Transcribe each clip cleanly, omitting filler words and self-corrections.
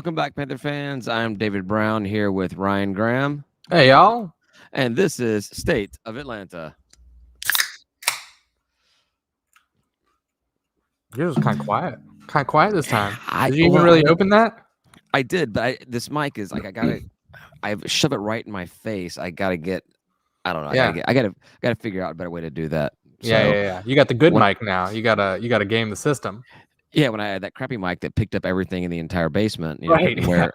Welcome back, Panther fans. I'm David Brown here with Ryan Graham. Hey, y'all. And this is State of Atlanta. Yours was kind of quiet. Kind of quiet this time. Did you even really open that? I did, but this mic is like I shove it right in my face. I gotta get. I don't know. Yeah. I gotta figure out a better way to do that. Yeah. You got the good mic now. You gotta game the system. Yeah, when I had that crappy mic that picked up everything in the entire basement, Right. Where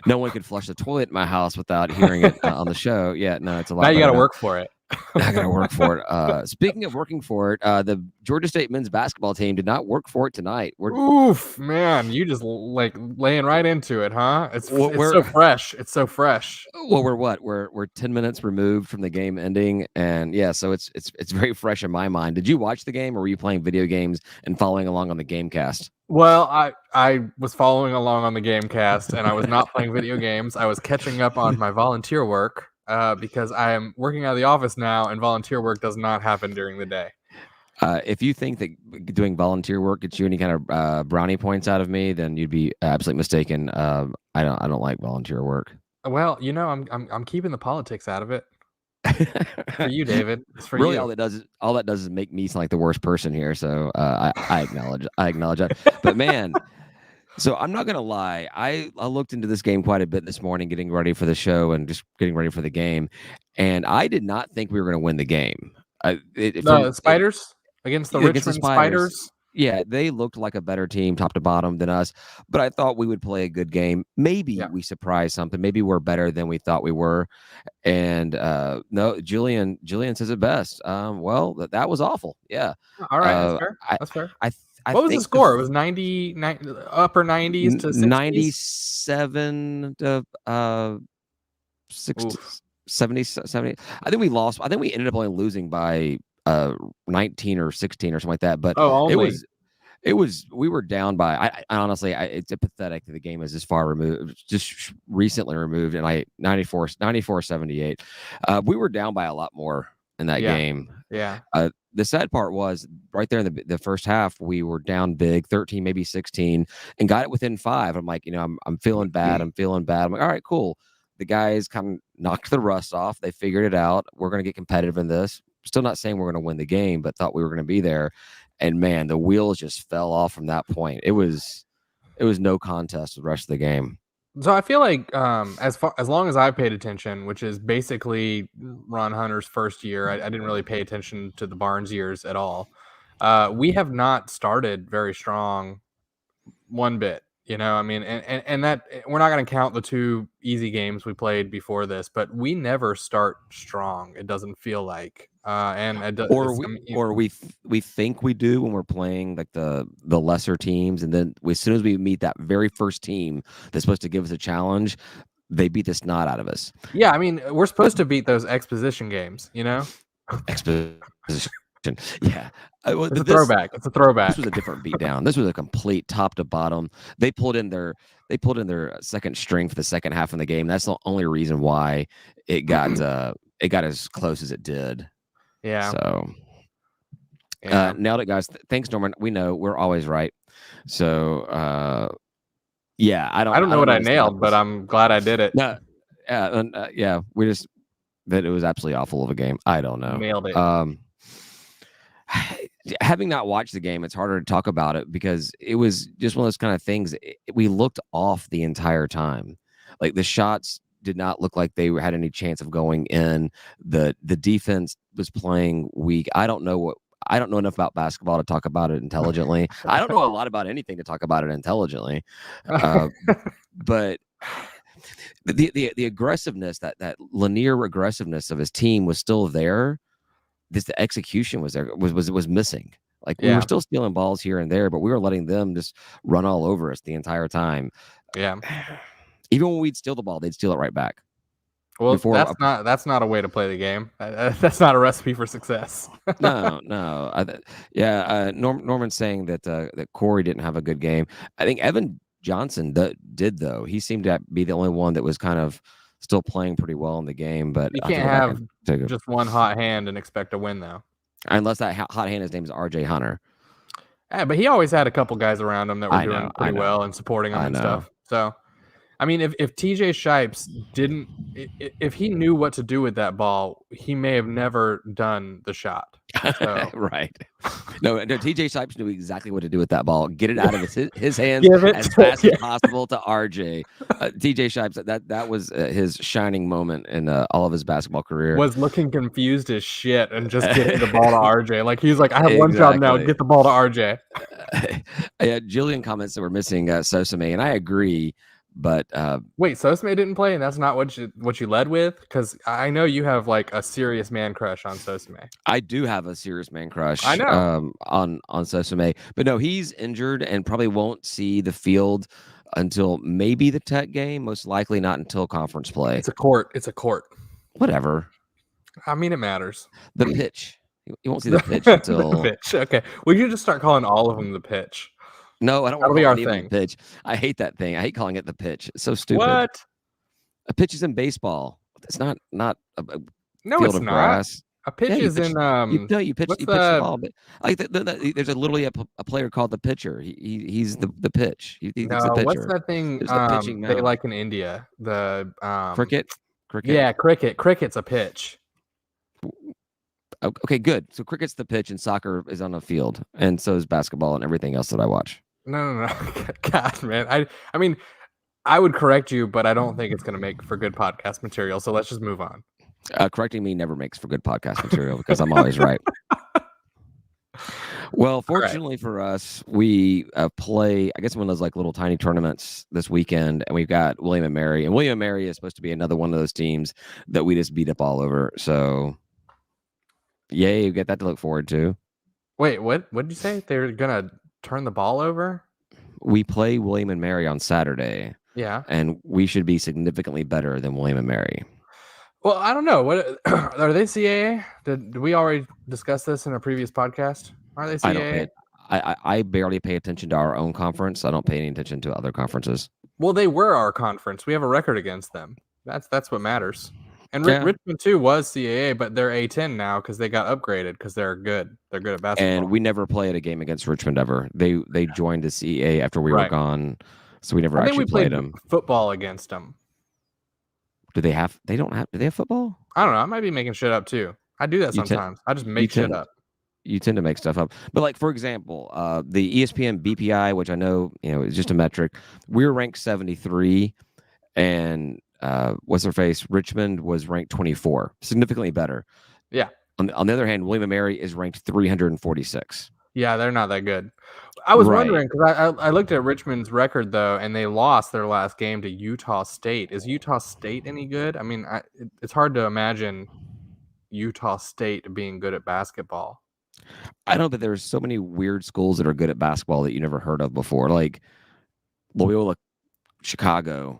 no one could flush the toilet in my house without hearing it on the show. Yeah, no, it's a lot. Now you got to work for it. I got to work for it. Speaking of working for it, the Georgia State men's basketball team did not work for it tonight. Oof, man, you just like laying right into it, huh? It's so fresh. It's so fresh. Well, we're 10 minutes removed from the game ending, and yeah, so it's very fresh in my mind. Did you watch the game, or were you playing video games and following along on the Gamecast? Well, I was following along on the Gamecast, and I was not playing video games. I was catching up on my volunteer work. Because I am working out of the office now, and volunteer work does not happen during the day. If you think that doing volunteer work gets you any kind of brownie points out of me, then you'd be absolutely mistaken. I don't like volunteer work. Well, I'm keeping the politics out of it. For you, David. It's for really, you. all that does is make me sound like the worst person here. So I acknowledge that. But man. So I'm not gonna lie. I looked into this game quite a bit this morning, getting ready for the show and just getting ready for the game, and I did not think we were going to win the game. The Spiders against the Richmond Spiders. Yeah, they looked like a better team, top to bottom, than us. But I thought we would play a good game. Maybe we surprised something. Maybe we're better than we thought we were. And no, Julian says it best. Well, that was awful. Yeah. All right, that's fair. What was the score? It was 90, upper 90s to 60s? 97 to 60, 70. I think we lost. I think we ended up only losing by 19 or 16 or something like that. But it was we were down by. I honestly, it's pathetic that the game is this far removed, just recently removed, and 94-78. We were down by a lot more in that game. Yeah. The sad part was right there in the first half, we were down big, 13, maybe 16, and got it within 5. I'm like, I'm feeling bad. I'm like, all right, cool. The guys kind of knocked the rust off. They figured it out. We're going to get competitive in this. Still not saying we're going to win the game, but thought we were going to be there. And man, the wheels just fell off from that point. It was no contest the rest of the game. So I feel like as long as I paid attention, which is basically Ron Hunter's first year, I didn't really pay attention to the Barnes years at all. We have not started very strong one bit, I mean, and that we're not going to count the 2 easy games we played before this, but we never start strong. It doesn't feel like, we think we do when we're playing like the lesser teams, and then as soon as we meet that very first team that's supposed to give us a challenge, they beat the snot out of us. Yeah, I mean, we're supposed to beat those exposition games, Exposition. Yeah, it's a throwback. It's a throwback. This was a different beatdown. This was a complete top to bottom. They pulled in their second string for the second half of the game. That's the only reason why it got as close as it did. Yeah. So nailed it, guys. Thanks, Norman. We know we're always right. So yeah, I don't know what I nailed, but I'm glad I did it. No, we just that it was absolutely awful of a game. I don't know. Nailed it. Having not watched the game, it's harder to talk about it because it was just one of those kind of things. We looked off the entire time. Like the shots did not look like they had any chance of going in. The defense was playing weak. I don't know enough about basketball to talk about it intelligently. I don't know a lot about anything to talk about it intelligently. But the aggressiveness, that linear aggressiveness of his team was still there. The execution was there, was missing. Like we were still stealing balls here and there, but we were letting them just run all over us the entire time. Yeah. Even when we'd steal the ball, they'd steal it right back. Well, that's not a way to play the game. That's not a recipe for success. No. Norman's saying that Corey didn't have a good game. I think Evan Johnson did though. He seemed to be the only one that was kind of still playing pretty well in the game. But you can't have just one hot hand and expect to win though. Unless that hot hand, his name is RJ Hunter. Yeah, but he always had a couple guys around him that were doing pretty well and supporting him and stuff. So I mean, if TJ Shipes didn't, if he knew what to do with that ball, he may have never done the shot. So Right. No, TJ Shipes knew exactly what to do with that ball. Get it out of his hands give it as to, fast as possible to RJ. TJ Shipes, that was his shining moment in all of his basketball career. was looking confused as shit and just getting the ball to RJ. Like he's like, I have one job now, Exactly. get the ball to RJ. Julian comments that we're missing Sosame, and I agree. But wait, Sosame didn't play, and that's not what you led with? Because I know you have like a serious man crush on Sosame. I do have a serious man crush. I know. On Sosame, but no, he's injured and probably won't see the field until maybe the Tech game. Most likely not until conference play. It's a court. Whatever. I mean, it matters. The pitch. You won't see the pitch until the pitch. Okay, we should just start calling all of them the pitch. No, I don't want to call any of them the pitch. I hate that thing. I hate calling it the pitch. It's so stupid. What? A pitch is in baseball. It's not a no, field it's of not. grass. A pitch is in you pitch the ball, but like there's literally a player called the pitcher. He's the pitch. He's the pitcher. What's that thing they like in India? The cricket. Yeah, cricket. Cricket's a pitch. Okay, good. So cricket's the pitch, and soccer is on a field, and so is basketball and everything else that I watch. No. God, man. I mean, I would correct you, but I don't think it's going to make for good podcast material. So let's just move on. Correcting me never makes for good podcast material because I'm always right. Well, fortunately for us, we play, I guess, one of those like little tiny tournaments this weekend, and we've got William and Mary. And William and Mary is supposed to be another one of those teams that we just beat up all over. So, yay, you get that to look forward to. Wait, what did you say? They're going to turn the ball over? We play William and Mary on Saturday. Yeah. And we should be significantly better than William and Mary. Well, I don't know. What are they CAA? Did we already discuss this in a previous podcast? Are they CAA? I barely pay attention to our own conference. I don't pay any attention to other conferences. Well, they were our conference. We have a record against them. That's what matters. And Richmond too was CAA, but they're A10 now because they got upgraded because they're good. They're good at basketball. And we never played a game against Richmond ever. They joined the CAA after we were gone, so we never actually played them. Football against them. Do they have? They don't have. Do they have football? I don't know. I might be making shit up too. I do that sometimes. I just make shit up. You tend to make stuff up. But like, for example, the ESPN BPI, which I know, is just a metric. We're ranked 73, and what's her face? Richmond was ranked 24, significantly better. Yeah. On the other hand, William and Mary is ranked 346. Yeah, they're not that good. I was wondering because I looked at Richmond's record though, and they lost their last game to Utah State. Is Utah State any good? I mean, it's hard to imagine Utah State being good at basketball. I know, but there's so many weird schools that are good at basketball that you never heard of before. Like Loyola Chicago,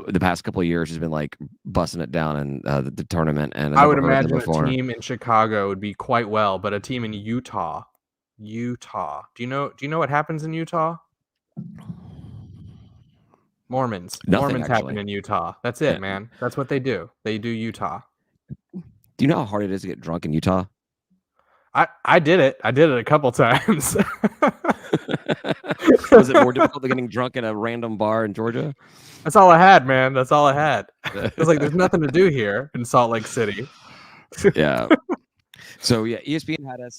the past couple of years has been like busting it down in the tournament. And I would imagine a team in Chicago would be quite well, but a team in Utah. Do you know what happens in Utah? Mormons. Mormons happen in Utah. That's it, man. That's what they do. They do Utah. Do you know how hard it is to get drunk in Utah? I did it. I did it a couple times. Was it more difficult than getting drunk in a random bar in Georgia? That's all I had, man. That's all I had. It was like there's nothing to do here in Salt Lake City. Yeah. So yeah, ESPN had us.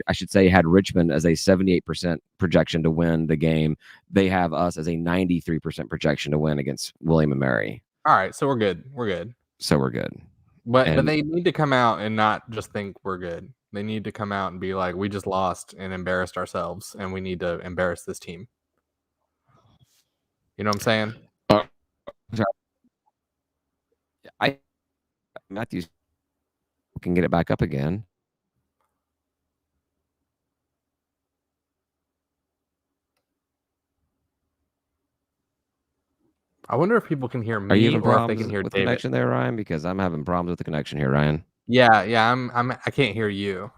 I should say had Richmond as a 78% projection to win the game. They have us as a 93% projection to win against William and Mary. All right, so we're good. We're good. So we're good. But they need to come out and not just think we're good. They need to come out and be like, we just lost and embarrassed ourselves, and we need to embarrass this team. You know what I'm saying? Matthews can get it back up again. I wonder if people can hear me. Are you having or problems if they can hear with David. The connection there, Ryan? Because I'm having problems with the connection here, Ryan. Yeah. I can't hear you,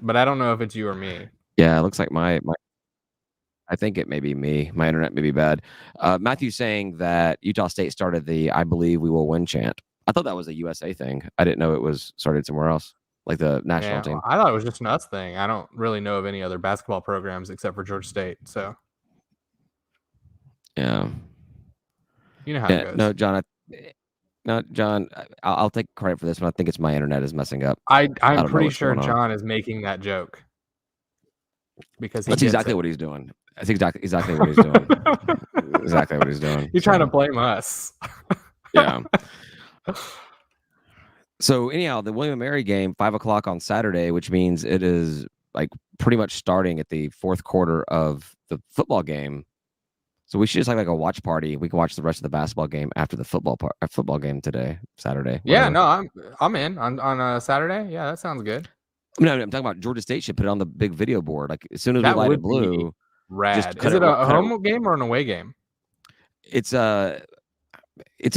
but I don't know if it's you or me. Yeah, it looks like my. I think it may be me. My internet may be bad. Matthew's saying that Utah State started the "I believe we will win" chant. I thought that was a USA thing. I didn't know it was started somewhere else, like the national team. I thought it was just an us thing. I don't really know of any other basketball programs except for Georgia State. So Yeah. You know how it goes. John, I'll take credit for this one. I think it's my internet is messing up. I'm don't know pretty what's sure going on. John is making that joke because he That's gets exactly it. what he's doing. That's exactly what he's doing. Exactly what he's doing. You're trying to blame us. Yeah. So anyhow, the William & Mary game, 5:00 on Saturday, which means it is like pretty much starting at the fourth quarter of the football game. So we should just have like a watch party. We can watch the rest of the basketball game after the football game today, Saturday. Yeah, Whatever. no, I'm in on Saturday. Yeah, that sounds good. No, I'm talking about Georgia State should put it on the big video board. Like as soon as we That light it would be blue, just rad. cut Is it. it a Cut it. home game or an away game? It's an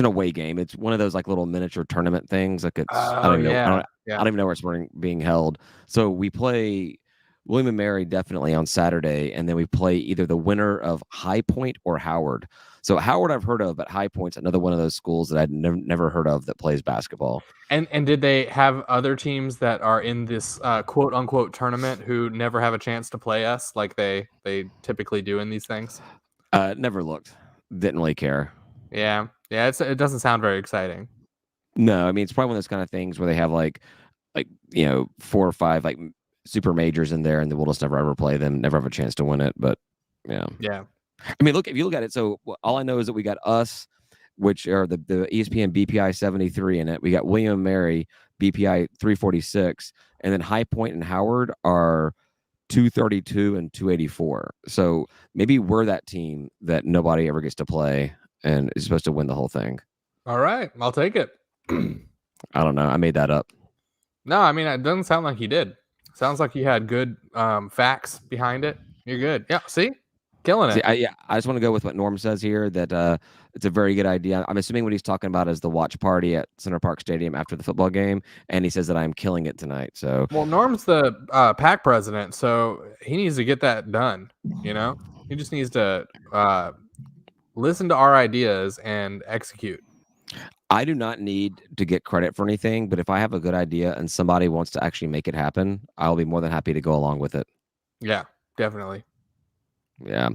away game. It's one of those like little miniature tournament things. Like it's I don't even know. I don't even know where it's being held. So we play William & Mary definitely on Saturday, and then we play either the winner of High Point or Howard. So Howard I've heard of, but High Point's another one of those schools that I'd never heard of that plays basketball. And did they have other teams that are in this quote unquote tournament who never have a chance to play us like they typically do in these things? Never looked. Didn't really care. Yeah. It doesn't sound very exciting. No, I mean it's probably one of those kind of things where they have like 4 or 5 like super majors in there, and we'll just never ever play them, never have a chance to win it. But yeah. I mean, if you look at it, so all I know is that we got us, which are the ESPN BPI 73 in it. We got William & Mary BPI 346, and then High Point and Howard are 232 and 284. So maybe we're that team that nobody ever gets to play and is supposed to win the whole thing. All right, I'll take it. I don't know. I made that up. No, I mean, it doesn't sound like you did. Sounds like you had good facts behind it. You're good. Yeah, see? Killing it. I just want to go with what Norm says here, that it's a very good idea. I'm assuming what he's talking about is the watch party at Center Park Stadium after the football game, and he says that I'm killing it tonight. So, well, Norm's the PAC president, so he needs to get that done. You know, he just needs to listen to our ideas and execute. I do not need to get credit for anything, but if I have a good idea and somebody wants to actually make it happen, I'll be more than happy to go along with it. Yeah, definitely. Yeah,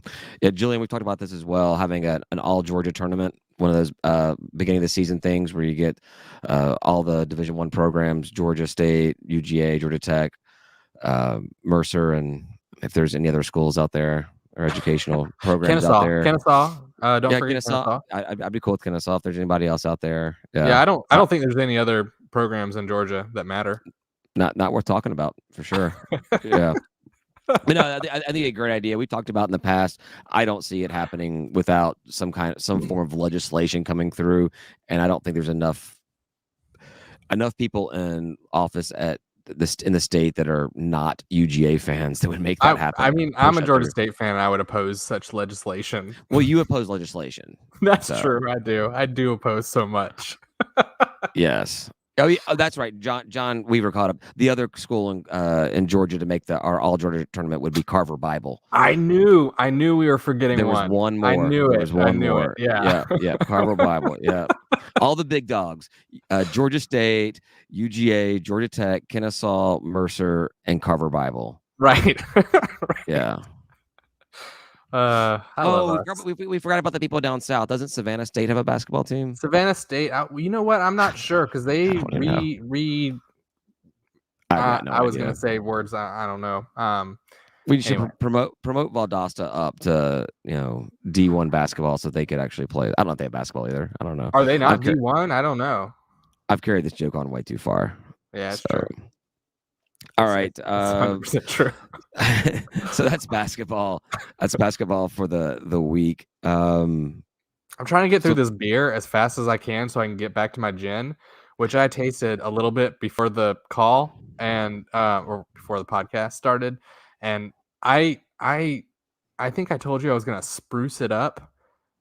Julian, we talked about this as well, having an all Georgia tournament, one of those beginning of the season things where you get all the Division I programs, Georgia State, UGA, Georgia Tech, Mercer, and if there's any other schools out there or educational programs out there. Kennesaw. Don't forget Kennesaw. I'd be cool with Kennesaw if there's anybody else out there. Yeah, I don't think there's any other programs in Georgia that matter. Not worth talking about for sure. Yeah. But no, I think a great idea. We talked about in the past. I don't see it happening without some form of legislation coming through, and I don't think there's enough people in office in the state that are not UGA fans that would make that happen. I mean, I'm a Georgia State fan, and I would oppose such legislation. Well, you oppose legislation. That's true. I do oppose so much. Yes. Oh, yeah, that's right. John Weaver caught up. The other school in Georgia to make our all Georgia tournament would be Carver Bible. I knew we were forgetting one. There was one more. I knew there was it. one I knew more. It. Yeah. Carver Bible. Yeah. All the big dogs. Georgia State, UGA, Georgia Tech, Kennesaw, Mercer, and Carver Bible. Right. Yeah. We forgot about the people down south. Doesn't Savannah State have a basketball team? Savannah State, you know what? I'm not sure because they I was going to say words I don't know. We should promote Valdosta up to D1 basketball so they could actually play. I don't know if they have basketball either. I don't know. Are they not D1? I don't know. I've carried this joke on way too far. Yeah, it's true. All right. That's 100% true. So that's basketball. That's basketball for the week. I'm trying to get through this beer as fast as I can so I can get back to my gin, which I tasted a little bit before the call and or before the podcast started. And I think I told you I was going to spruce it up.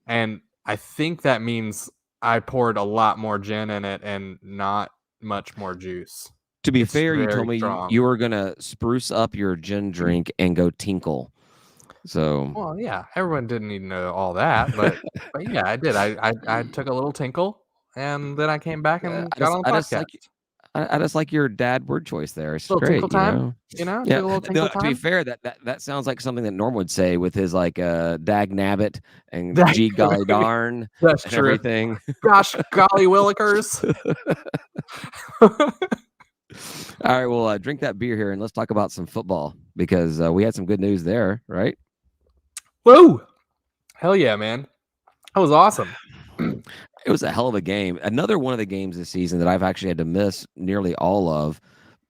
And I think that means I poured a lot more gin in it and not much more juice. To be fair, you told me you were going to spruce up your gin drink and go tinkle. So, well, yeah, everyone didn't need to know all that, but yeah, I did. I took a little tinkle, and then I came back and got on the podcast. I just like your dad word choice there. It's Little tinkle great, you time, know. get Yeah. a little tinkle To be time. fair, that sounds like something that Norm would say with his like dag nabbit and gee golly darn That's and true. everything. Gosh, golly willikers. All right, well, drink that beer here and let's talk about some football because we had some good news there, right? Woo! Hell yeah, man. That was awesome. It was a hell of a game. Another one of the games this season that I've actually had to miss nearly all of.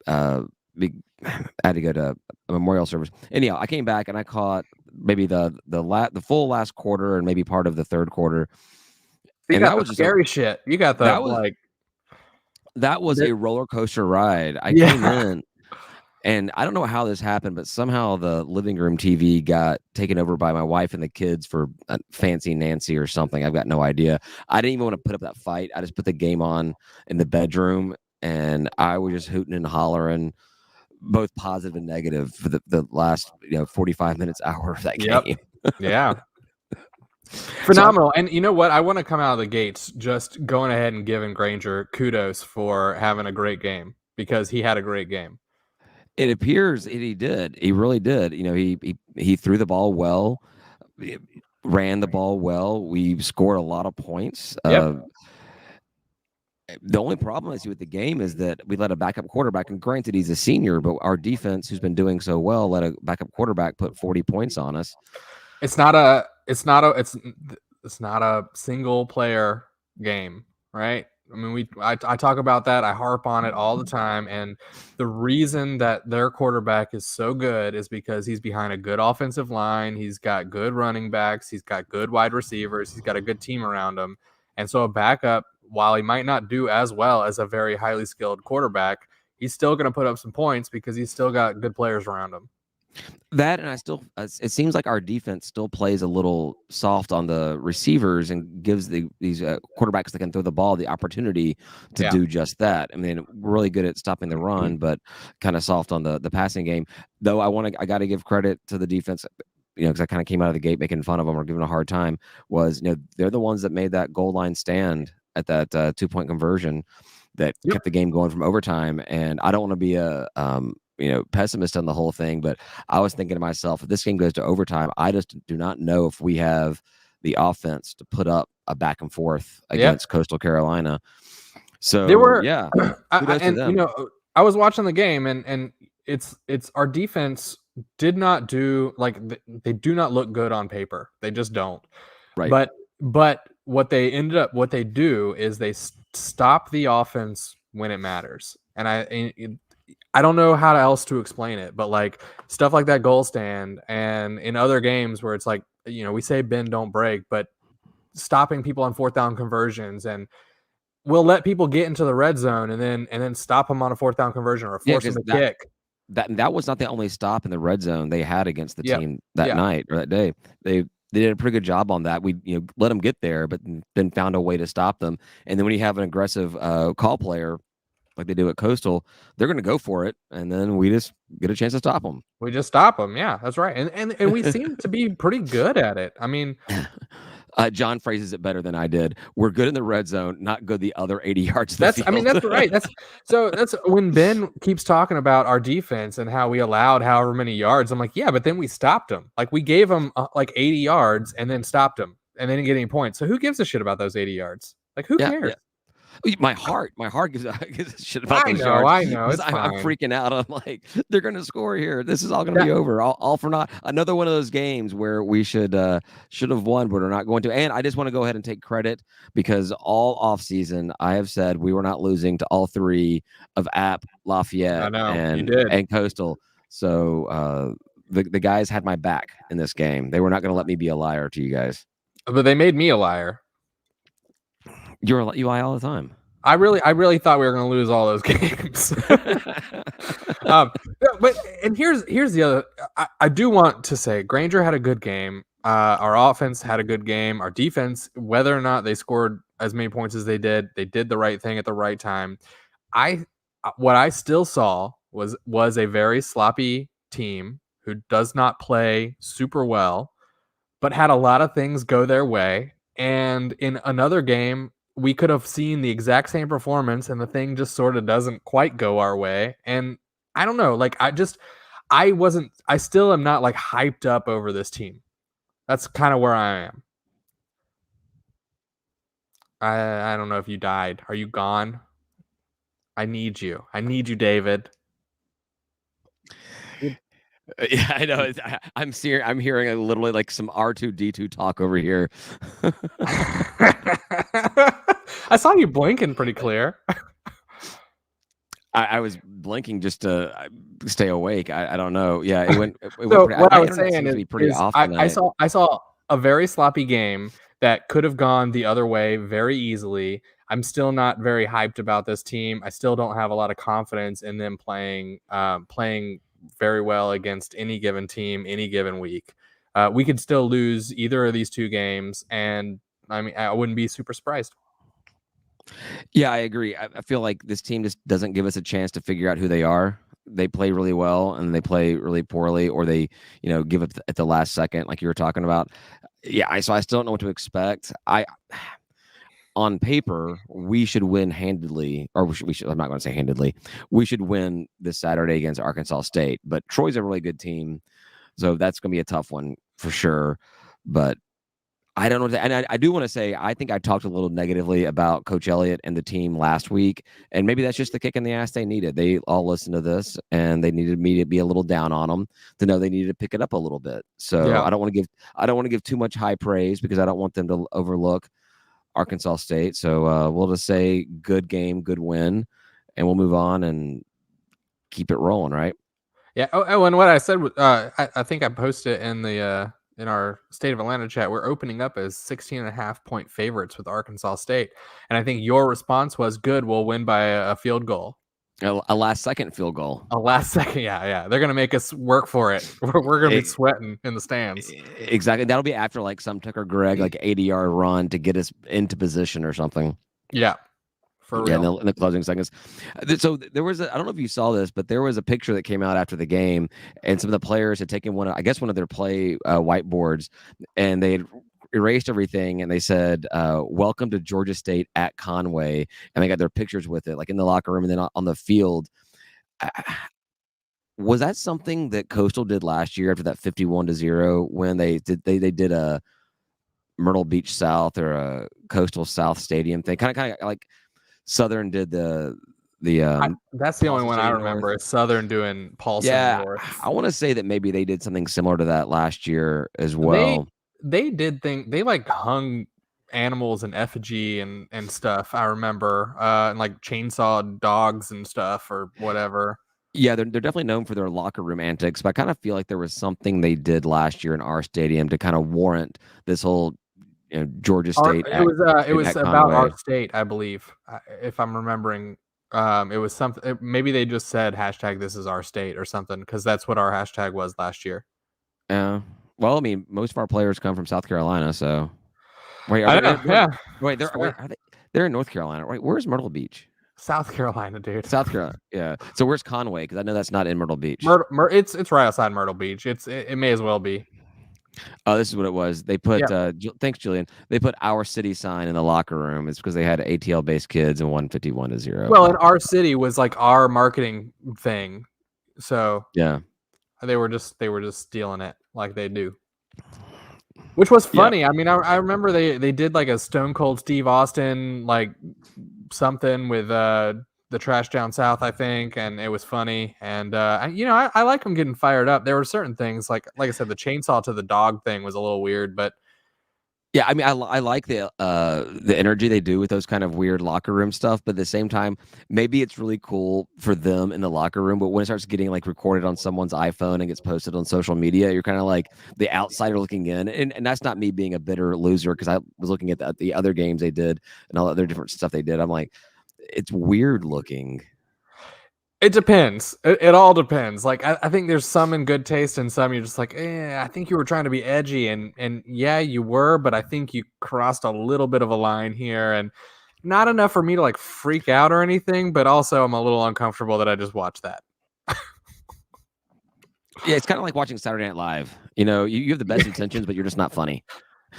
Uh, I had to go to a memorial service. Anyhow, I came back and I caught maybe the full last quarter and maybe part of the third quarter, You and got that the was just a scary shit. You got the that was that was the a roller coaster ride. I came yeah. in. And I don't know how this happened, but somehow the living room TV got taken over by my wife and the kids for Fancy Nancy or something. I've got no idea. I didn't even want to put up that fight. I just put the game on in the bedroom, and I was just hooting and hollering, both positive and negative, for the last 45 minutes, hour of that Yep. game. Yeah. So Phenomenal. And you know what? I want to come out of the gates just going ahead and giving Granger kudos for having a great game because he had a great game. it appears he did. He really did. He threw the ball well, ran the ball well. We scored a lot of points. Yep. The only problem I see with the game is that we let a backup quarterback, and granted he's a senior, but our defense, who's been doing so well, let a backup quarterback put 40 points on us. It's not a single player game, right? I mean, I talk about that. I harp on it all the time. And the reason that their quarterback is so good is because he's behind a good offensive line. He's got good running backs. He's got good wide receivers. He's got a good team around him. And so a backup, while he might not do as well as a very highly skilled quarterback, he's still going to put up some points because he's still got good players around him. That, and I still, it seems like our defense still plays a little soft on the receivers and gives these quarterbacks that can throw the ball the opportunity to do just that. I mean, we're really good at stopping the run, but kind of soft on the passing game. Though I got to give credit to the defense, because I kind of came out of the gate making fun of them or giving a hard time. Was they're the ones that made that goal line stand at that 2-point conversion that kept the game going from overtime. And I don't want to be a pessimist on the whole thing, but I was thinking to myself, if this game goes to overtime, I just do not know if we have the offense to put up a back and forth against Coastal Carolina. So there were, I was watching the game, and it's our defense did not do they do not look good on paper. They just don't. Right. But what they do is they stop the offense when it matters. And I don't know how else to explain it, but like stuff like that goal stand and in other games where it's like, we say bend, don't break, but stopping people on 4th down conversions, and we'll let people get into the red zone and then stop them on a 4th down conversion or force them to kick. That was not the only stop in the red zone they had against the team that night or that day. They did a pretty good job on that. We let them get there, but then found a way to stop them. And then when you have an aggressive call player like they do at Coastal, they're going to go for it, and then we just get a chance to stop them. We just stop them. Yeah, that's right. And we seem to be pretty good at it. I mean, John phrases it better than I did. We're good in the red zone, not good the other 80 yards. That's right. That's when Ben keeps talking about our defense and how we allowed however many yards. I'm like, yeah, but then we stopped them. Like we gave them like 80 yards and then stopped them, and they didn't get any points. So who gives a shit about those 80 yards? Like who cares? Yeah. My heart gives a shit about those yards. I know. I'm freaking out. I'm like, they're going to score here. This is all going to be over. All for naught. Another one of those games where we should have won, but we're not going to. And I just want to go ahead and take credit because all off season I have said we were not losing to all three of App, Lafayette, and Coastal. So the guys had my back in this game. They were not going to let me be a liar to you guys. But they made me a liar. You lie all the time. I really thought we were going to lose all those games. But here's the other. I do want to say Granger had a good game. Our offense had a good game. Our defense, whether or not they scored as many points as they did the right thing at the right time. What I still saw was a very sloppy team who does not play super well, but had a lot of things go their way. And in another game, we could have seen the exact same performance and the thing just sort of doesn't quite go our way. And I don't know, like I still am not like hyped up over this team. That's kind of where I am. I don't know if you died. Are you gone? I need you. I need you, David. Yeah, I know. I'm hearing literally like some R2D2 talk over here. I saw you blinking pretty clear. I was blinking just to stay awake. I don't know. Yeah, it went. So Pretty, what I my was internet saying seems to is, be pretty off I tonight. saw a very sloppy game that could have gone the other way very easily. I'm still not very hyped about this team. I still don't have a lot of confidence in them playing very well against any given team, any given week. We could still lose either of these two games, and I mean, I wouldn't be super surprised. Yeah, I agree. I feel like this team just doesn't give us a chance to figure out who they are. They play really well and they play really poorly, or they, give up at the last second, like you were talking about. Yeah, so I still don't know what to expect. On paper, we should win handedly, or we should. I'm not going to say handedly. We should win this Saturday against Arkansas State, but Troy's a really good team, so that's going to be a tough one for sure. But I don't know. And I do want to say, I think I talked a little negatively about Coach Elliott and the team last week. And maybe that's just the kick in the ass they needed. They all listened to this and they needed me to be a little down on them to know they needed to pick it up a little bit. So Yeah. I don't want to give too much high praise because I don't want them to overlook Arkansas State. So we'll just say good game, good win, and we'll move on and keep it rolling, right? Yeah. Oh, and what I said, I think I posted it in our State of Atlanta chat. We're opening up as 16.5-point favorites with Arkansas State, and I think your response was good. We'll win by a field goal, A last second field goal. a last second. Yeah. They're gonna make us work for it. We're gonna be sweating in the stands. Exactly. That'll be after like some Tucker Gregg like 80-yard run to get us into position or something. Yeah. For real. Yeah, in the closing seconds. So there was I don't know if you saw this, but there was a picture that came out after the game, and some of the players had taken one of their play whiteboards, and they had erased everything, and they said, "Welcome to Georgia State at Conway," and they got their pictures with it, like in the locker room and then on the field. Was that something that Coastal did last year after that 51-0 when they did a Myrtle Beach South or a Coastal South Stadium thing, kind of like Southern did the that's the only one I City remember North. is Southern doing Paulson North. I want to say that maybe they did something similar to that last year as well. They did they like hung animals in effigy and stuff. I remember and like chainsaw dogs and stuff or whatever. Yeah, they're definitely known for their locker room antics, but I kind of feel like there was something they did last year in our stadium to kind of warrant this whole Georgia State. It was about our state, I believe, if I'm remembering. It was something. Maybe they just said hashtag this is our state or something because that's what our hashtag was last year. Yeah. Well, I mean, most of our players come from South Carolina, so wait, wait, they're in North Carolina, right? Where's Myrtle Beach? South Carolina, dude. South Carolina, yeah. So where's Conway? Because I know that's not in Myrtle Beach. It's right outside Myrtle Beach. It may as well be. Oh, this is what it was. They put thanks, Julian. They put our city sign in the locker room. It's because they had ATL based kids and 151-0. Well, and our city was like our marketing thing, so yeah, they were just stealing it like they do. Which was funny. Yeah. I mean, I remember they did like a Stone Cold Steve Austin like something with the Trash Down South, I think, and it was funny. And I like them getting fired up. There were certain things like I said, the chainsaw to the dog thing was a little weird, but yeah, I mean, I like the energy they do with those kind of weird locker room stuff, but at the same time, maybe it's really cool for them in the locker room, but when it starts getting like recorded on someone's iPhone and gets posted on social media, you're kind of like the outsider looking in, and that's not me being a bitter loser because I was looking at the other games they did and all the other different stuff they did. I'm like, it's weird looking. It depends. It all depends. Like I think there's some in good taste and some you're just like, I think you were trying to be edgy and yeah, you were, but I think you crossed a little bit of a line here and not enough for me to like freak out or anything, but also I'm a little uncomfortable that I just watched that. Yeah, it's kind of like watching Saturday Night Live. You have the best intentions, but you're just not funny.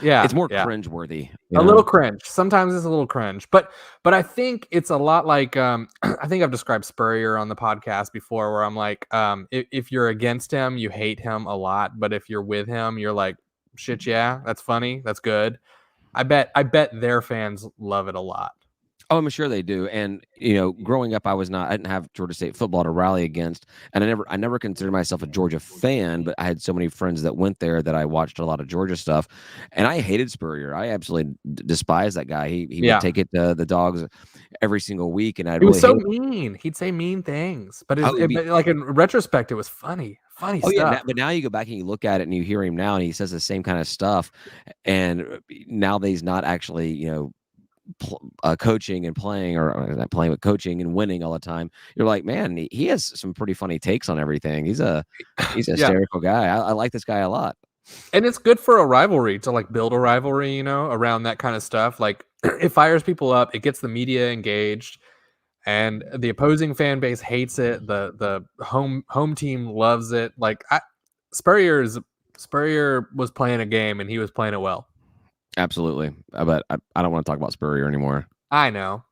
Yeah, It's more yeah. cringeworthy. A little cringe. Sometimes it's a little cringe, but I think it's a lot like I think I've described Spurrier on the podcast before, where I'm like, if you're against him, you hate him a lot, but if you're with him, you're like, shit, yeah, that's funny, that's good. I bet their fans love it a lot. Oh, I'm sure they do. And growing up, I didn't have Georgia State football to rally against, and I never considered myself a Georgia fan. But I had so many friends that went there that I watched a lot of Georgia stuff, and I hated Spurrier. I absolutely despised that guy. He would take it to the dogs every single week, and I'd He was really so hate. mean. He'd say mean things, but Oh, like in retrospect, it was funny oh yeah, stuff. but now you go back and you look at it and you hear him now, and he says the same kind of stuff, and now that he's not actually coaching and playing, or not playing, but coaching and winning all the time, you're like, man, he has some pretty funny takes on everything. He's a hysterical guy. I like this guy a lot. And it's good for a rivalry to like build a rivalry, around that kind of stuff. Like it fires people up, it gets the media engaged, and the opposing fan base hates it. The home team loves it. Like Spurrier was playing a game and he was playing it well. Absolutely. But I don't want to talk about Spurrier anymore. I know.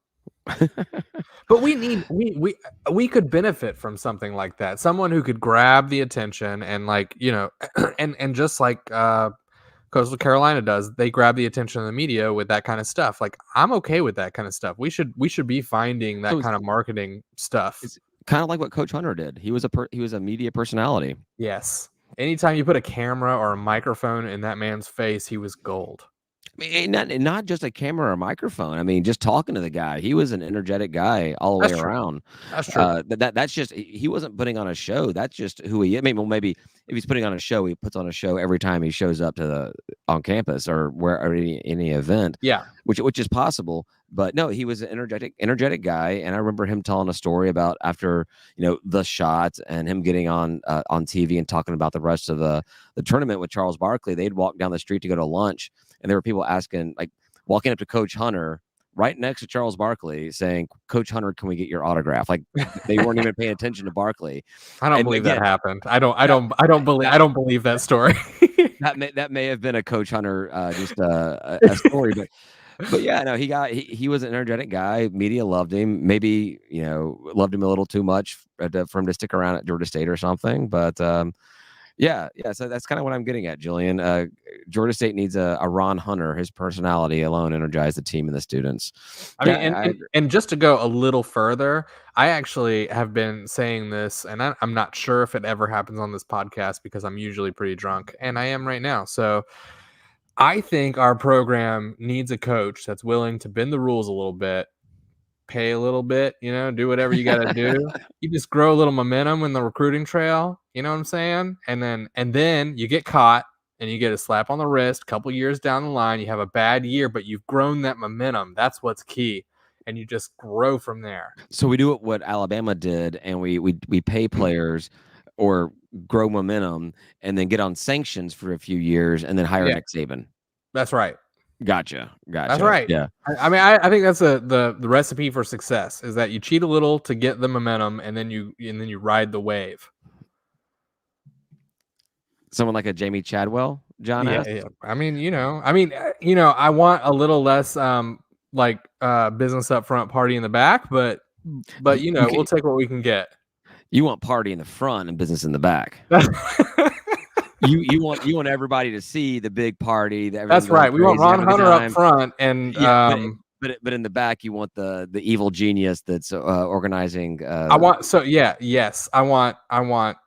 But we could benefit from something like that. Someone who could grab the attention and like, and just like Coastal Carolina does, they grab the attention of the media with that kind of stuff. Like I'm okay with that kind of stuff. We should be finding that kind of marketing stuff. It's kind of like what Coach Hunter did. He was a media personality. Yes. Anytime you put a camera or a microphone in that man's face, he was gold. I mean, not just a camera or a microphone. I mean, just talking to the guy. He was an energetic guy all the way around. That's true. That's just, he wasn't putting on a show. That's just who he is. Maybe if he's putting on a show, he puts on a show every time he shows up on campus or any event. Yeah, which is possible. But no, he was an energetic guy, and I remember him telling a story about after the shot and him getting on TV and talking about the rest of the tournament with Charles Barkley. They'd walk down the street to go to lunch, and there were people asking, like, walking up to Coach Hunter right next to Charles Barkley saying, "Coach Hunter, can we get your autograph?" Like they weren't even paying attention to Barkley. I don't believe that happened. I don't believe that story. that may have been a Coach Hunter just a story, but yeah, no, he was an energetic guy. Media loved him. Maybe loved him a little too much for him to stick around at Georgia State or something. But yeah. So that's kind of what I'm getting at, Jillian. Georgia State needs a Ron Hunter. His personality alone energized the team and the students. I mean, and just to go a little further, I actually have been saying this, and I'm not sure if it ever happens on this podcast because I'm usually pretty drunk, and I am right now. So I think our program needs a coach that's willing to bend the rules a little bit, pay a little bit, do whatever you got to do. You just grow a little momentum in the recruiting trail. You know what I'm saying? And then you get caught and you get a slap on the wrist. A couple years down the line, you have a bad year, but you've grown that momentum. That's what's key. And you just grow from there. So we do what Alabama did, and we pay players or grow momentum and then get on sanctions for a few years and then hire Nick Saban. That's right. Gotcha. That's right. Yeah. I mean, I think that's the recipe for success is that you cheat a little to get the momentum and then you ride the wave. Someone like a Jamie Chadwell, John asked? Yeah. I mean, I want a little less business up front, party in the back, but we'll take what we can get. You want party in the front and business in the back. You want everybody to see the big party. That's right. We want Ron Hunter up front, and but in the back you want the evil genius that's organizing. I want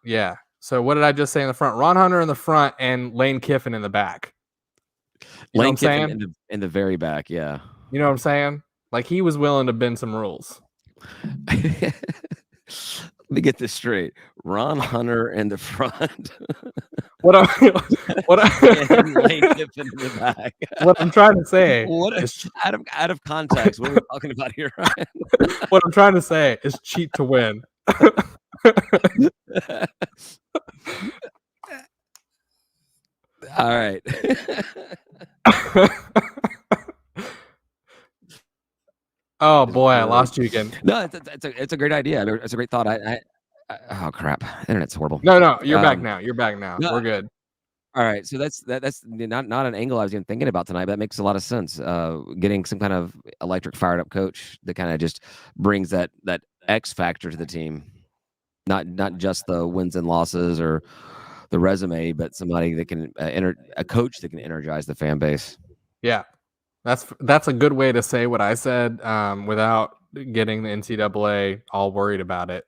yeah. So what did I just say in the front? Ron Hunter in the front and Lane Kiffin in the back. Lane Kiffin in the very back. Yeah. You know what I'm saying? Like he was willing to bend some rules. Let me get this straight. Ron Hunter in the front. What I'm trying to say. Out of context, what are we talking about here, Ryan? What I'm trying to say is cheat to win. All right. Oh boy, I lost you again. No, it's a great idea. It's a great thought. Oh crap, internet's horrible. No, you're back now. You're back now. No, we're good. All right, so that's not an angle I was even thinking about tonight, but that makes a lot of sense. Getting some kind of electric fired up coach that kind of just brings that X factor to the team. Not just the wins and losses or the resume, but somebody that can a coach that can energize the fan base. Yeah, that's a good way to say what I said without getting the NCAA all worried about it.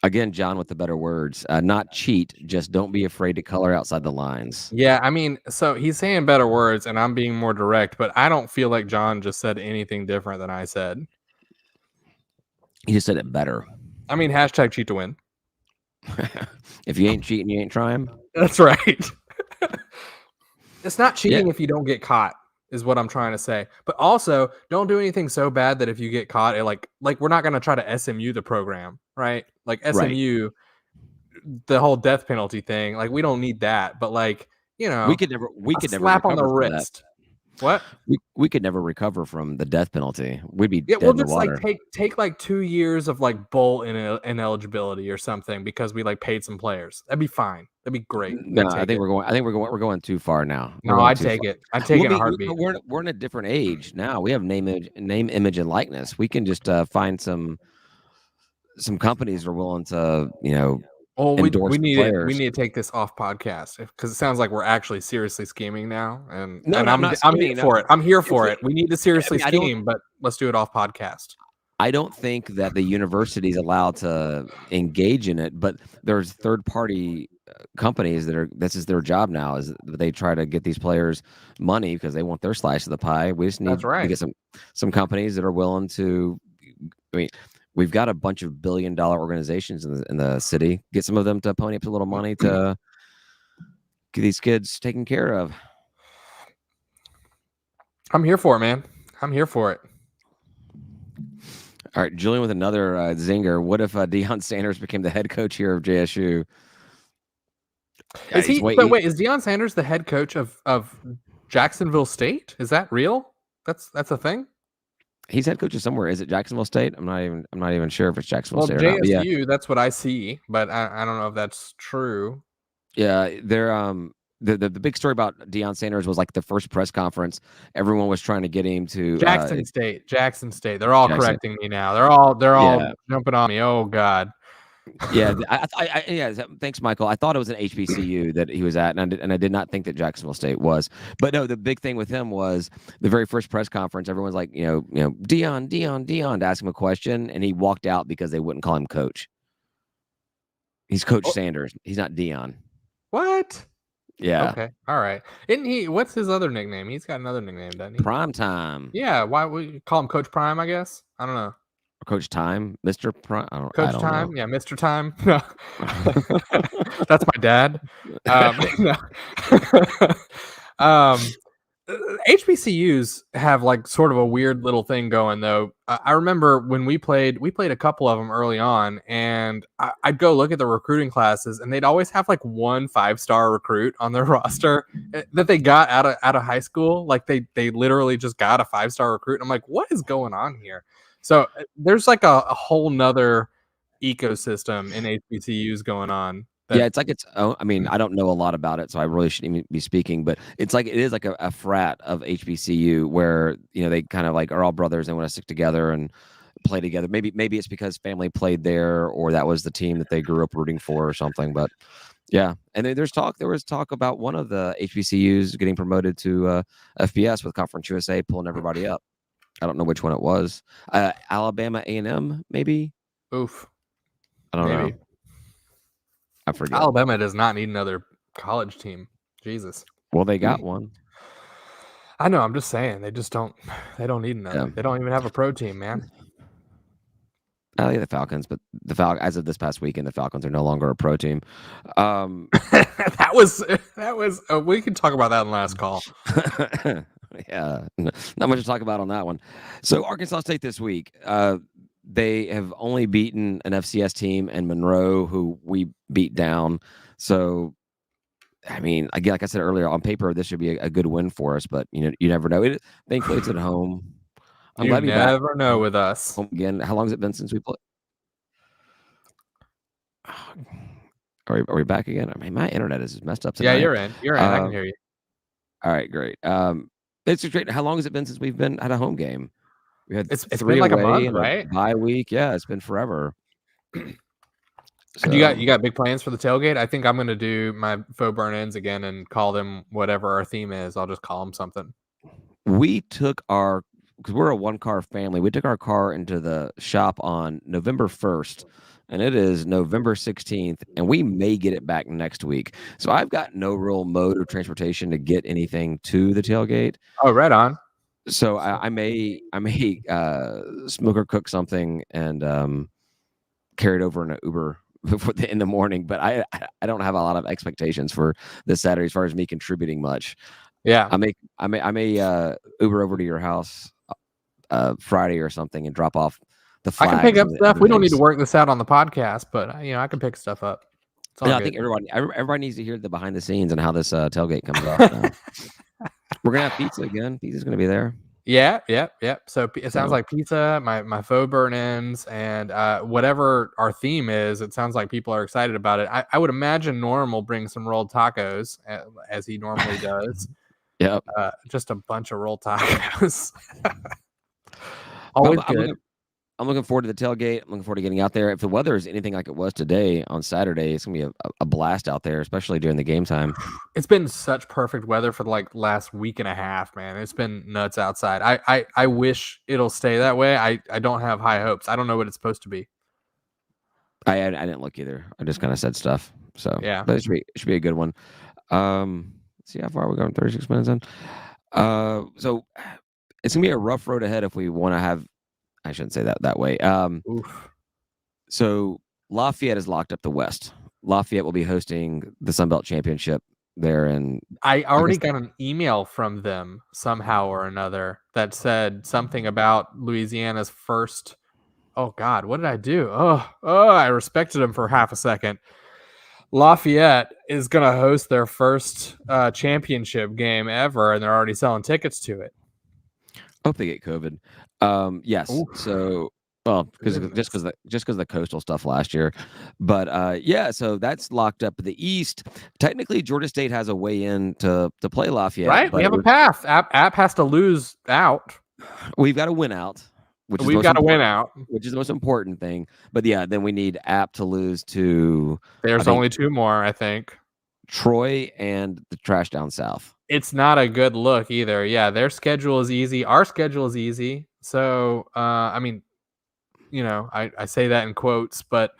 Again, John, with the better words, not cheat, just don't be afraid to color outside the lines. Yeah, I mean, so he's saying better words, and I'm being more direct, but I don't feel like John just said anything different than I said. He just said it better. I mean, hashtag cheat to win. If you ain't cheating, you ain't trying. That's right. It's not cheating if you don't get caught, is what I'm trying to say. But also, don't do anything so bad that if you get caught, it like we're not going to try to SMU the program, right? Like SMU, the whole death penalty thing, like we don't need that. But like, you know, we could never slap on the wrist. What? We could never recover from the death penalty. We'd be dead we'll in the just water. like take like 2 years of like bowl ineligibility or something because we like paid some players. That'd be fine. That'd be great. No, I think we're going too far now. No, I'd take it. I'd take it in a heartbeat. We're in a different age now. We have name, image, and likeness. We can just find some companies are willing to, endorse we need players. We need to take this off podcast because it sounds like we're actually seriously scheming now, and I'm here for it. I'm here for it. We need to seriously scheme, but let's do it off podcast. I don't think that the university is allowed to engage in it, but there's third-party companies this is their job now, is they try to get these players money because they want their slice of the pie. We just need to get some companies that are willing to. I mean, we've got a bunch of billion-dollar organizations in the city. Get some of them to pony up a little money to get these kids taken care of. I'm here for it, man. I'm here for it. All right, Julian with another zinger. What if Deion Sanders became the head coach here of JSU? Is he? Wait, is Deion Sanders the head coach of Jacksonville State? Is that real? That's a thing. He's head coach of somewhere. Is it Jacksonville State? I'm not even sure if it's Jacksonville State or JSU, not. But yeah, that's what I see, but I don't know if that's true. Yeah, they're the big story about Deion Sanders was like the first press conference. Everyone was trying to get him to Jackson State. They're all correcting me now. They're all jumping on me. Oh God. Yeah, thanks, Michael. I thought it was an HBCU that he was at, and I did not think that Jacksonville State was. But no, the big thing with him was the very first press conference. Everyone's like, Deion, to ask him a question, and he walked out because they wouldn't call him coach. He's Coach Sanders. He's not Deion. What? Yeah. Okay. All right. Isn't he? What's his other nickname? He's got another nickname, doesn't he? Prime Time. Yeah. Why would you call him Coach Prime? I guess. I don't know. Or Coach Time, Mr. Prime. Coach Time. Know. Yeah, Mr. Time. No. That's my dad. HBCUs have like sort of a weird little thing going though. I remember when we played a couple of them early on, and I'd go look at the recruiting classes, and they'd always have like one 5-star recruit on their roster that they got out of high school. Like they literally just got a 5-star recruit. And I'm like, what is going on here? So there's like a whole nother ecosystem in HBCUs going on. Yeah, it's like its own. I mean, I don't know a lot about it, so I really shouldn't even be speaking. But it is like a frat of HBCU where they kind of like are all brothers and want to stick together and play together. Maybe it's because family played there, or that was the team that they grew up rooting for, or something. But yeah, and there was talk about one of the HBCUs getting promoted to FBS with Conference USA pulling everybody up. I don't know which one it was. Alabama A&M, maybe. Oof. I don't know. I forget. Alabama does not need another college team. Jesus. Well, they got one. I know. I'm just saying. They just don't. They don't need another. Yeah. They don't even have a pro team, man. I like the Falcons, but as of this past weekend, the Falcons are no longer a pro team. That was. We can talk about that in the last call. Yeah, not much to talk about on that one. So Arkansas State this week. They have only beaten an FCS team and Monroe, who we beat down. So, I mean, again, like I said earlier, on paper, this should be a good win for us. But you never know. Thankfully, it's at home. I'm glad you never know with us. Again, how long has it been since we played? Are we back again? I mean, my internet is messed up tonight. Yeah, you're in. You're in. I can hear you. All right, great. It's great. How long has it been since we've been at a home game? We had It's 3 been like a away month, and a right? bye week. Yeah, it's been forever. So you got big plans for the tailgate? I think I'm gonna do my faux burn-ins again and call them whatever our theme is. I'll just call them something. We took because we're a one-car family. We took our car into the shop on November 1st, and it is November 16th, and we may get it back next week. So I've got no real mode of transportation to get anything to the tailgate. Oh, right on. So I may smoke or cook something and carry it over in an Uber in the morning. But I don't have a lot of expectations for this Saturday as far as me contributing much. Yeah, I may Uber over to your house Friday or something and drop off the I flags. can pick up stuff. We don't need to things. work this out on the podcast, but I can pick stuff up. It's all Yeah, good. I think everybody needs to hear the behind the scenes and how this tailgate comes off. We're gonna have pizza again. Pizza's gonna be there. Yeah. So it sounds like pizza, my faux burn-ins, and whatever our theme is. It sounds like people are excited about it. I would imagine Norm will bring some rolled tacos as he normally does. Yep. Just a bunch of rolled tacos. Always good. I'm looking forward to the tailgate. I'm looking forward to getting out there. If the weather is anything like it was today on Saturday, it's gonna be a blast out there, especially during the game time. It's been such perfect weather for like last week and a half, man. It's been nuts outside. I wish it'll stay that way. I don't have high hopes. I don't know what it's supposed to be. I didn't look either. I just kind of said stuff. So yeah, but it should be a good one. Let's see how far we're going. 36 minutes in. So it's gonna be a rough road ahead if we want to have. I shouldn't say that way. So Lafayette has locked up the West. Lafayette will be hosting the Sun Belt Championship there, and I already got an email from them somehow or another that said something about Louisiana's first. Oh God, what did I do? I respected them for half a second. Lafayette is going to host their first championship game ever, and they're already selling tickets to it. I hope they get COVID. Yes. Oof. So, well, because the coastal stuff last year, but yeah. So that's locked up. The East, technically, Georgia State has a way in to play Lafayette. Right. We have a path. App has to lose out. We've got to win out. We've got to win out, which is the most important thing. But yeah, then we need App to lose to. There's only 2 more, I think. Troy and the Trash Down South. It's not a good look either. Yeah, their schedule is easy. Our schedule is easy. So, I mean, I say that in quotes, but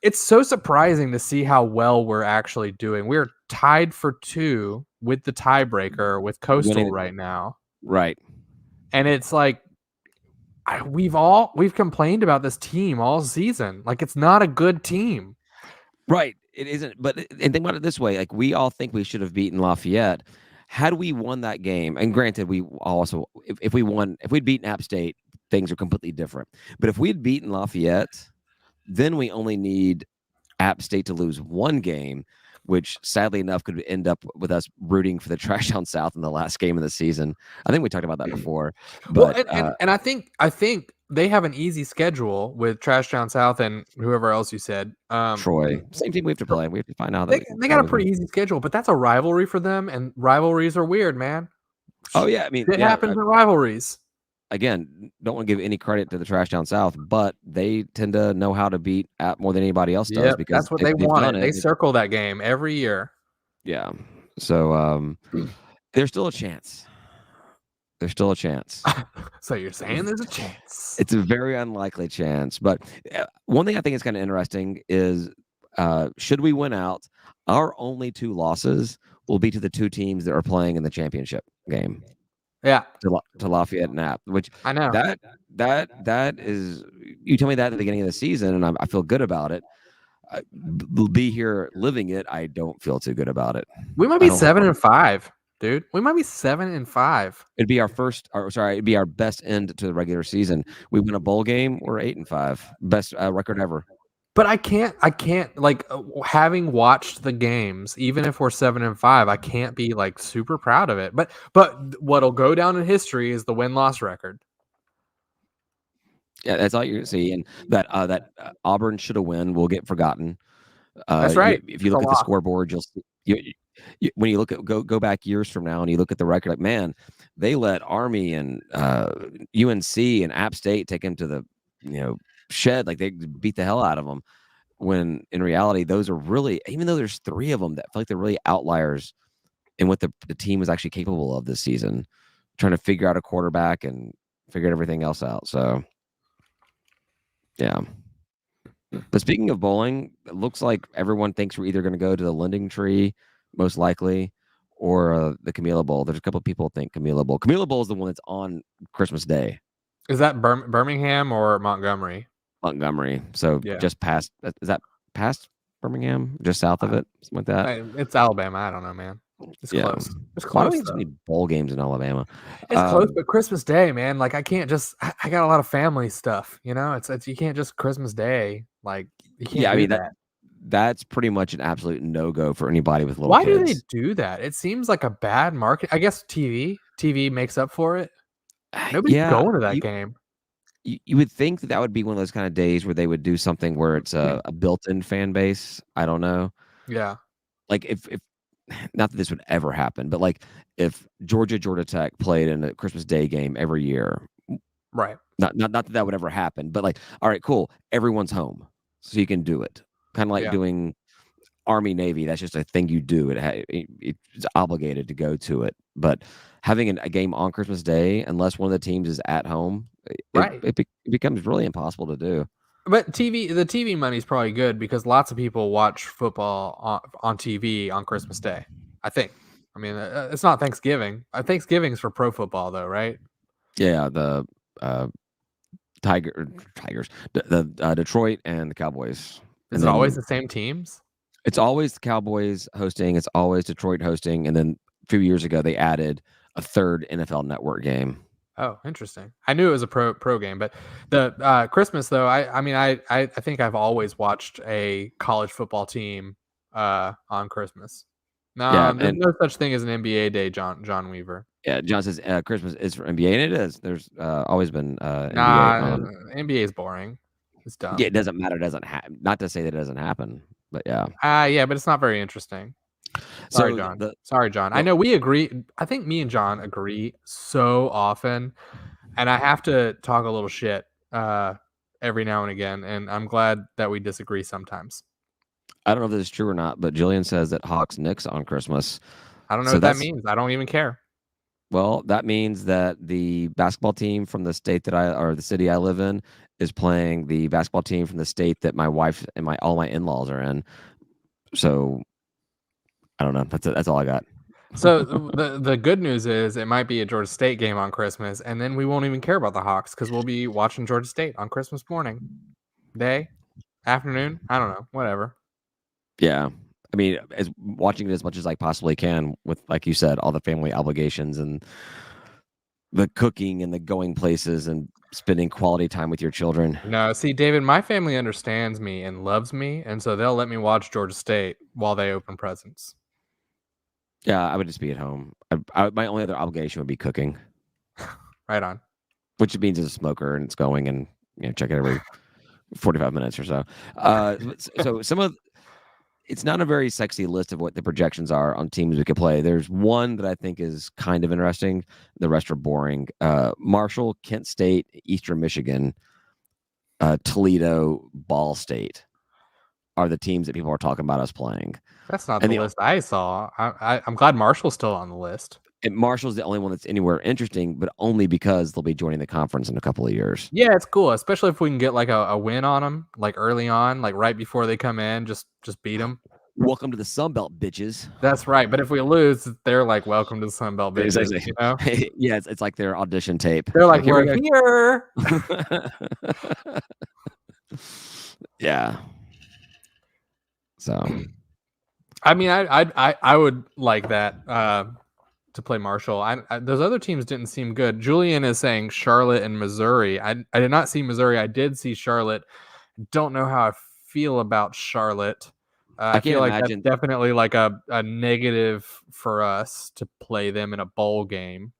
it's so surprising to see how well we're actually doing. We're tied for 2 with the tiebreaker with Coastal right now. Right. And it's like, we've complained about this team all season. Like, it's not a good team. Right. It isn't. But and think about it this way: like we all think we should have beaten Lafayette. Had we won that game, and granted, we also if we'd beaten App State, things are completely different. But if we'd beaten Lafayette, then we only need App State to lose 1 game, which sadly enough could end up with us rooting for the Trash Down South in the last game of the season. I think we talked about that before. But and I think they have an easy schedule with Trash Down South and whoever else you said. Troy, same team we have to play. We have to find out they got a pretty easy schedule, but that's a rivalry for them, and rivalries are weird, man. Oh yeah, I mean it happens in rivalries. Again, don't want to give any credit to the Trash Down South, but they tend to know how to beat App more than anybody else does because that's what they want. They circle that game every year. Yeah. So there's still a chance. There's still a chance. So you're saying there's a chance? It's a very unlikely chance. But one thing I think is kind of interesting is should we win out, our only 2 losses will be to the 2 teams that are playing in the championship game. Yeah. To Lafayette and App, which I know that is, you tell me that at the beginning of the season, and I feel good about it. We'll be here living it. I don't feel too good about it. We might be 7-5. Dude, we might be 7-5. It'd be it'd be our best end to the regular season. We win a bowl game, we're 8-5, best record ever. But I can't like having watched the games, even if we're 7-5, I can't be like super proud of it. But what'll go down in history is the win-loss record. Yeah, that's all you see, and that Auburn should have won will get forgotten. That's right. If you It's a look at the loss. scoreboard, you'll see when you look at go back years from now and you look at the record, like man, they let Army and UNC and App State take him to the shed, like they beat the hell out of them. When in reality, those are really, even though there's three of them that feel like they're really outliers in what the team is actually capable of this season, trying to figure out a quarterback and figure everything else out. So, yeah. But speaking of bowling, it looks like everyone thinks we're either going to go to the Lending Tree, most likely, or the Camila Bowl. There's a couple of people think Camila Bowl. Camila Bowl is the one that's on Christmas Day. Is that Birmingham or Montgomery? Montgomery. So Yeah. just past, is that past Birmingham? Just south of it? Something like that? It's Alabama. I don't know, man. It's close. It's Why do close. we have so many bowl games in Alabama? It's close, but Christmas Day, man. Like I can't just. I got a lot of family stuff. It's you can't just Christmas Day. Like you can't I do mean that. that's pretty much an absolute no-go for anybody with little Why kids. do they do that? It seems like a bad market. I guess TV makes up for it. Nobody's going to that game. You would think that would be one of those kind of days where they would do something where it's a built-in fan base. I don't know. Yeah. Like if not that this would ever happen, but like if Georgia Tech played in a Christmas Day game every year, right? Not that would ever happen, but like, all right, cool, everyone's home, so you can do it. Kind of like doing Army Navy. That's just a thing you do. It's obligated to go to it, but having a game on Christmas Day, unless one of the teams is at home, it becomes really impossible to do. But the TV money is probably good because lots of people watch football on TV on Christmas Day. I think. I mean, it's not Thanksgiving. Thanksgiving's for pro football, though, right? Yeah, the Tigers, the Detroit and the Cowboys. Is it always the same teams? It's always the Cowboys hosting. It's always Detroit hosting, and then a few years ago they added a third NFL Network game. Oh, interesting. I knew it was a pro game, but the Christmas though, I think I've always watched a college football team on Christmas. No, there's no such thing as an NBA day, John Weaver. Yeah, John says Christmas is for NBA, and it is. There's always been NBA. NBA is boring. It's dumb. Yeah, it doesn't matter. It doesn't happen. Not to say that it doesn't happen, but yeah. Yeah, but it's not very interesting. Sorry, John. Sorry, John. I know we agree. I think me and John agree so often, and I have to talk a little shit every now and again, and I'm glad that we disagree sometimes. I don't know if this is true or not, but Jillian says that Hawks Knicks on Christmas. I don't know what that means. I don't even care. Well, that means that the basketball team from the state the city I live in is playing the basketball team from the state that my wife and all my in-laws are in. So I don't know. That's all I got. So the good news is it might be a Georgia State game on Christmas, and then we won't even care about the Hawks because we'll be watching Georgia State on Christmas morning, day, afternoon. I don't know, whatever. Yeah, I mean, watching it as much as I possibly can with, like you said, all the family obligations and the cooking and the going places and spending quality time with your children. No, see, David, my family understands me and loves me, and so they'll let me watch Georgia State while they open presents. Yeah, I would just be at home. My only other obligation would be cooking. Right on. Which means as a smoker and it's going and check it every 45 minutes or so. So it's not a very sexy list of what the projections are on teams we could play. There's one that I think is kind of interesting. The rest are boring. Marshall, Kent State, Eastern Michigan, Toledo, Ball State are the teams that people are talking about us playing. That's not the list I saw. I'm glad Marshall's still on the list. And Marshall's the only one that's anywhere interesting, but only because they'll be joining the conference in a couple of years. Yeah, it's cool, especially if we can get like a win on them, like early on, like right before they come in, just beat them. Welcome to the Sun Belt, bitches. That's right. But if we lose, they're like, welcome to the Sun Belt, bitches. Exactly. You know? Yeah, it's like their audition tape. They're like, we're here. Yeah. So, I mean, I would like that to play Marshall. Those other teams didn't seem good. Julian is saying Charlotte and Missouri. I did not see Missouri. I did see Charlotte. Don't know how I feel about Charlotte. I feel like that's definitely like a negative for us to play them in a bowl game.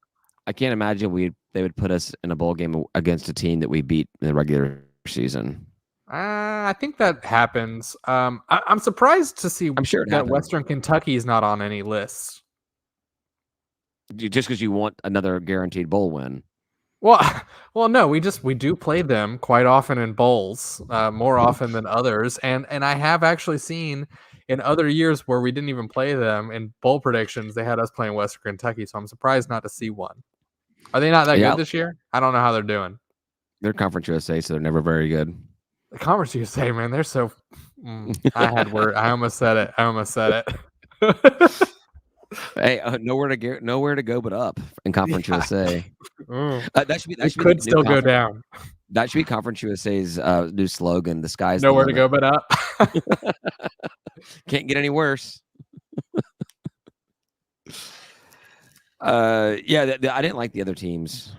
I can't imagine they would put us in a bowl game against a team that we beat in the regular season. I think that happens. I'm surprised to see I'm sure it that happens. Western Kentucky is not on any lists. Just because you want another guaranteed bowl win. Well, well, no, we do play them quite often in bowls, more often than others, and I have actually seen in other years where we didn't even play them in bowl predictions, they had us playing Western Kentucky, so I'm surprised not to see one. Are they not that Yeah, good this year? I don't know how they're doing. they're Conference USA, so they're never very good. The Conference USA, man, they're so. I almost said it. I almost said it. Hey, nowhere to go but up in Conference Yeah. USA. That should be It the could new still go conference. down. That should be Conference USA's new slogan. The sky's the Nowhere to limit. go but up. Can't get any worse. Yeah, I didn't like the other teams.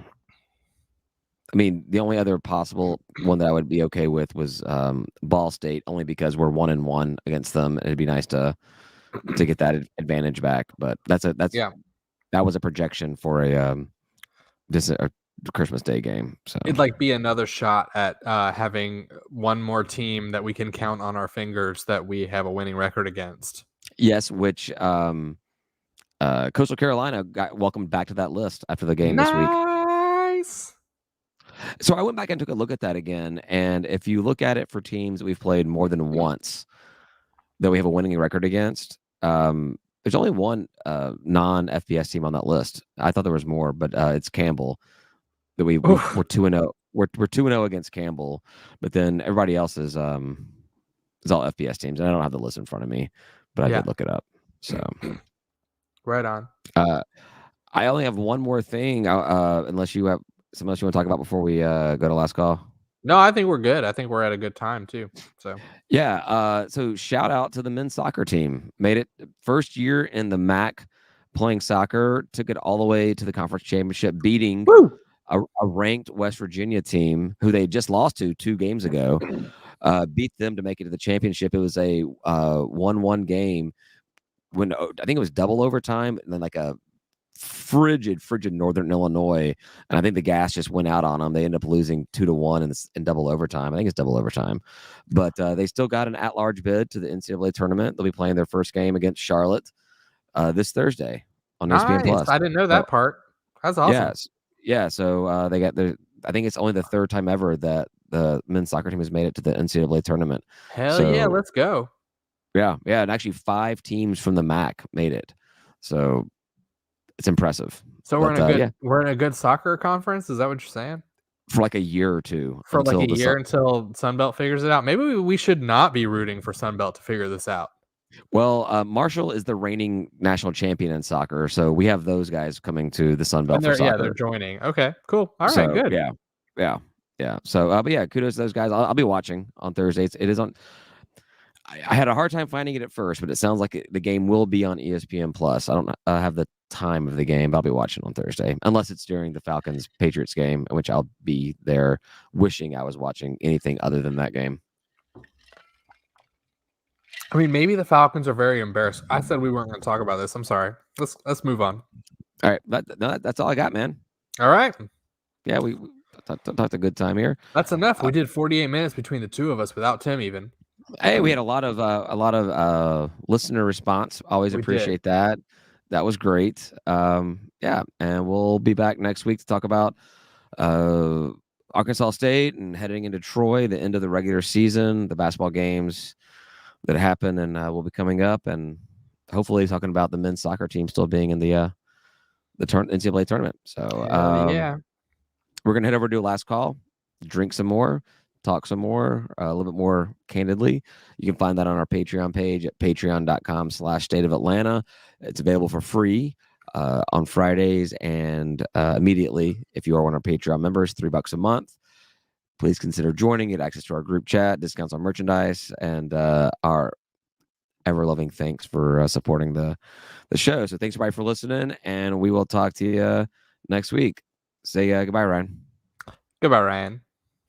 I mean, the only other possible one that I would be okay with was Ball State, only because we're 1-1 against them. It'd be nice to get that advantage back. But Yeah. that was a projection for a Christmas Day game. So It'd like be another shot at having one more team that we can count on our fingers that we have a winning record against. yes, which Coastal Carolina got welcomed back to that list after the game this week. Nice. So I went back and took a look at that again, and if you look at it for teams that we've played more than once that we have a winning record against, there's only one non-FBS team on that list. I thought there was more, but it's Campbell. That we're 2-0. We're 2-0 against Campbell, but then everybody else is all FBS teams, and I don't have the list in front of me, but I did look it up. So right on. I only have one more thing, unless you have something else you want to talk about before we go to last call. No, I think we're good. I think we're at a good time too. So yeah, so shout out to the men's soccer team. Made it first year in the MAC playing soccer. Took it all the way to the conference championship, beating a ranked West Virginia team who they just lost to 2 games ago. Beat them to make it to the championship. It was a 1-1 game when I think it was double overtime, and then like a frigid Northern Illinois, and I think the gas just went out on them. They ended up losing 2-1 in double overtime. I think it's double overtime, but they still got an at-large bid to the NCAA tournament. They'll be playing their first game against Charlotte this Thursday on ESPN Plus. I didn't know that part. That's awesome. Yes, yeah. So they got I think it's only the 3rd time ever that the men's soccer team has made it to the NCAA tournament. Hell yeah, let's go. Yeah, and actually 5 teams from the MAC made it. So it's impressive. So we're in a good soccer conference. Is that what you're saying? For like a year or two. For like a year until Sunbelt figures it out. Maybe we should not be rooting for Sunbelt to figure this out. Well, Marshall is the reigning national champion in soccer, so we have those guys coming to the Sunbelt for soccer. Yeah, they're joining. Okay, cool. All right, good. Yeah. So, but yeah, kudos to those guys. I'll be watching on Thursdays. It is on. I had a hard time finding it at first, but it sounds like the game will be on ESPN Plus. I don't have the time of the game, but I'll be watching on Thursday, unless it's during the Falcons-Patriots game, in which I'll be there wishing I was watching anything other than that game. I mean, maybe the Falcons are very embarrassed. I said we weren't going to talk about this. I'm sorry. Let's move on. All right, that's all I got, man. All right. Yeah, we talked a good time here. That's enough. We did 48 minutes between the two of us without Tim even. Hey, we had a lot of listener response. Always appreciate that. That was great. Yeah, and we'll be back next week to talk about Arkansas State and heading into Troy, the end of the regular season, the basketball games that happen and will be coming up, and hopefully talking about the men's soccer team still being in the NCAA tournament. So yeah, we're gonna head over to a last call, drink some more, talk some more, a little bit more candidly. You can find that on our Patreon page at patreon.com/stateofatlanta. It's available for free on Fridays and immediately if you are one of our Patreon members, $3 a month. Please consider joining. Get access to our group chat, discounts on merchandise, and our ever-loving thanks for supporting the show. So thanks everybody for listening, and we will talk to you next week. Say goodbye, Ryan. Goodbye, Ryan.